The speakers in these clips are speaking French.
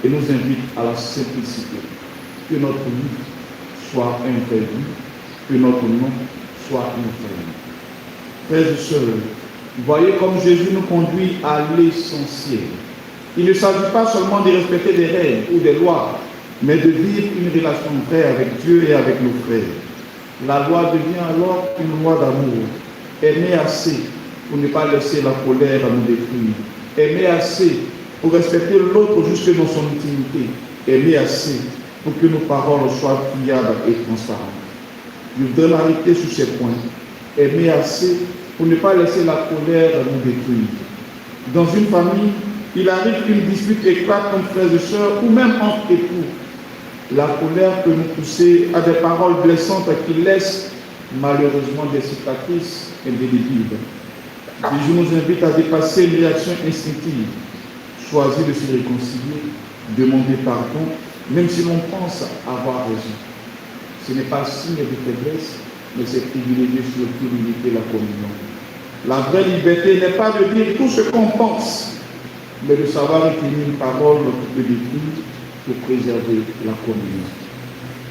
et nous invite à la simplicité. Que notre vie soit interdit, que notre nom soit interdit. Frères et sœurs, voyez comme Jésus nous conduit à l'essentiel. Il ne s'agit pas seulement de respecter des règles ou des lois, mais de vivre une relation vraie avec Dieu et avec nos frères. La loi devient alors une loi d'amour. Aimer assez pour ne pas laisser la colère nous détruire. Aimer assez pour respecter l'autre jusque dans son intimité. Aimer assez pour que nos paroles soient fiables et transparentes. Je voudrais m'arrêter sur ces points. Aimer assez pour ne pas laisser la colère nous détruire. Dans une famille, il arrive qu'une dispute éclate entre frères et sœurs ou même entre époux. La colère peut nous pousser à des paroles blessantes qui laissent malheureusement des cicatrices indélébiles. Jésus nous invite à dépasser une réaction instinctive, choisir de se réconcilier, demander pardon, même si l'on pense avoir raison. Ce n'est pas signe de faiblesse, mais c'est privilégier surtout l'unité et la communion. La vraie liberté n'est pas de dire tout ce qu'on pense, mais de savoir retenir une parole de détruire pour préserver la communion.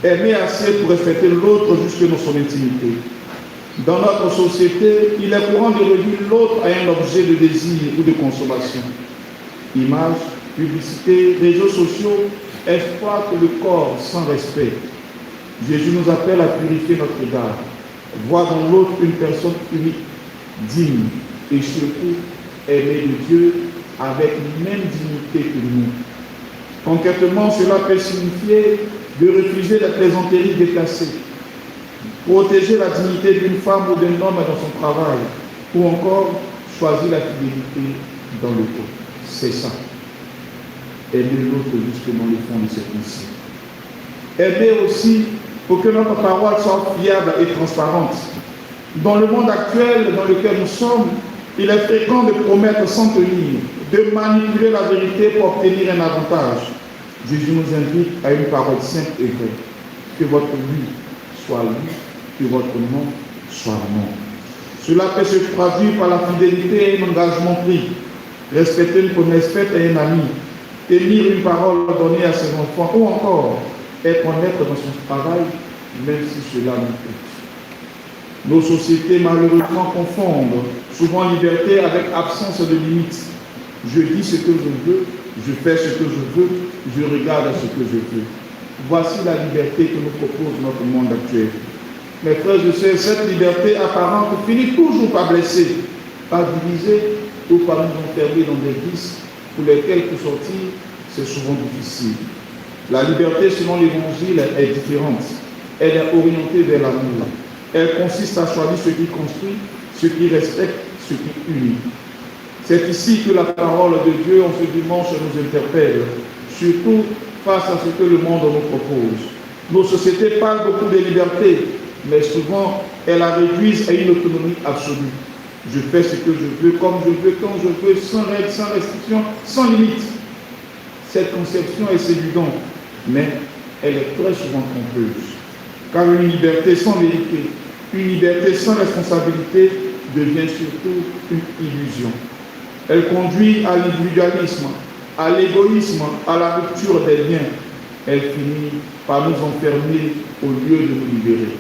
Aimer assez pour respecter l'autre jusque dans son intimité. Dans notre société, il est courant de réduire l'autre à un objet de désir ou de consommation. Images, publicités, réseaux sociaux exploitent le corps sans respect. Jésus nous appelle à purifier notre regard, voir dans l'autre une personne unique, digne et surtout aimée de Dieu avec la même dignité que nous. Concrètement, cela peut signifier de refuser la plaisanterie déplacée, protéger la dignité d'une femme ou d'un homme dans son travail, ou encore choisir la fidélité dans le couple. C'est ça. Aimer l'autre justement le fond de ces principes. Aimer aussi pour que notre parole soit fiable et transparente. Dans le monde actuel dans lequel nous sommes, il est fréquent de promettre sans tenir, de manipuler la vérité pour obtenir un avantage. Jésus nous invite à une parole simple et vraie. Que votre oui soit oui, que votre non soit non. Cela peut se traduire par la fidélité et un engagement pris, respecter une promesse faite à un ami, tenir une parole donnée à ses enfants, ou encore être honnête dans son travail, même si cela nous coûte. Nos sociétés malheureusement confondent souvent liberté avec absence de limites. Je dis ce que je veux, je fais ce que je veux, je regarde ce que je veux. Voici la liberté que nous propose notre monde actuel. Mes frères et sœurs, cette liberté apparente finit toujours par blesser, par diviser ou par nous enfermer dans des vices pour lesquels pour sortir, c'est souvent difficile. La liberté selon l'Évangile est différente. Elle est orientée vers l'amour. Elle consiste à choisir ce qui construit, ce qui respecte, ce qui unit. C'est ici que la parole de Dieu en ce dimanche nous interpelle, surtout face à ce que le monde nous propose. Nos sociétés parlent beaucoup de liberté, mais souvent elles la réduisent à une autonomie absolue. Je fais ce que je veux, comme je veux, quand je veux, sans règles, sans restrictions, sans limite. Cette conception est séduisante, mais elle est très souvent trompeuse. Car une liberté sans vérité, une liberté sans responsabilité devient surtout une illusion. Elle conduit à l'individualisme, à l'égoïsme, à la rupture des liens. Elle finit par nous enfermer au lieu de nous libérer.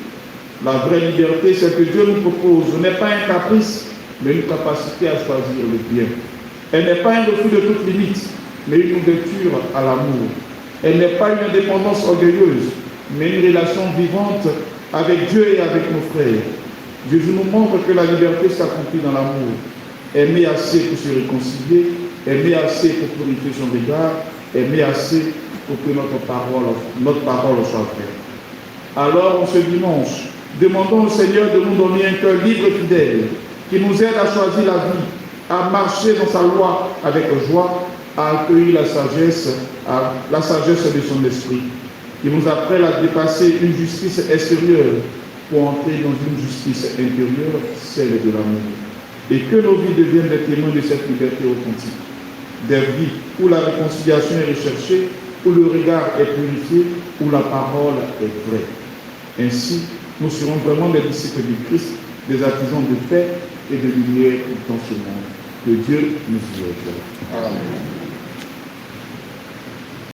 La vraie liberté, c'est que Dieu nous propose, n'est pas un caprice, mais une capacité à choisir le bien. Elle n'est pas un refus de toute limite, mais une ouverture à l'amour. Elle n'est pas une indépendance orgueilleuse, mais une relation vivante avec Dieu et avec nos frères. Jésus nous montre que la liberté s'accomplit dans l'amour. Aimer assez pour se réconcilier, aimer assez pour purifier son regard, aimer assez pour que notre parole soit vraie. Alors, en ce dimanche, demandons au Seigneur de nous donner un cœur libre et fidèle, qui nous aide à choisir la vie, à marcher dans sa loi avec joie, à accueillir la sagesse de son esprit, qui nous apprenne à dépasser une justice extérieure pour entrer dans une justice intérieure, celle de l'amour. Et que nos vies deviennent des témoins de cette liberté authentique. Des vies où la réconciliation est recherchée, où le regard est purifié, où la parole est vraie. Ainsi, nous serons vraiment des disciples du Christ, des artisans de paix et de lumière dans ce monde. Que Dieu nous y aide. Amen.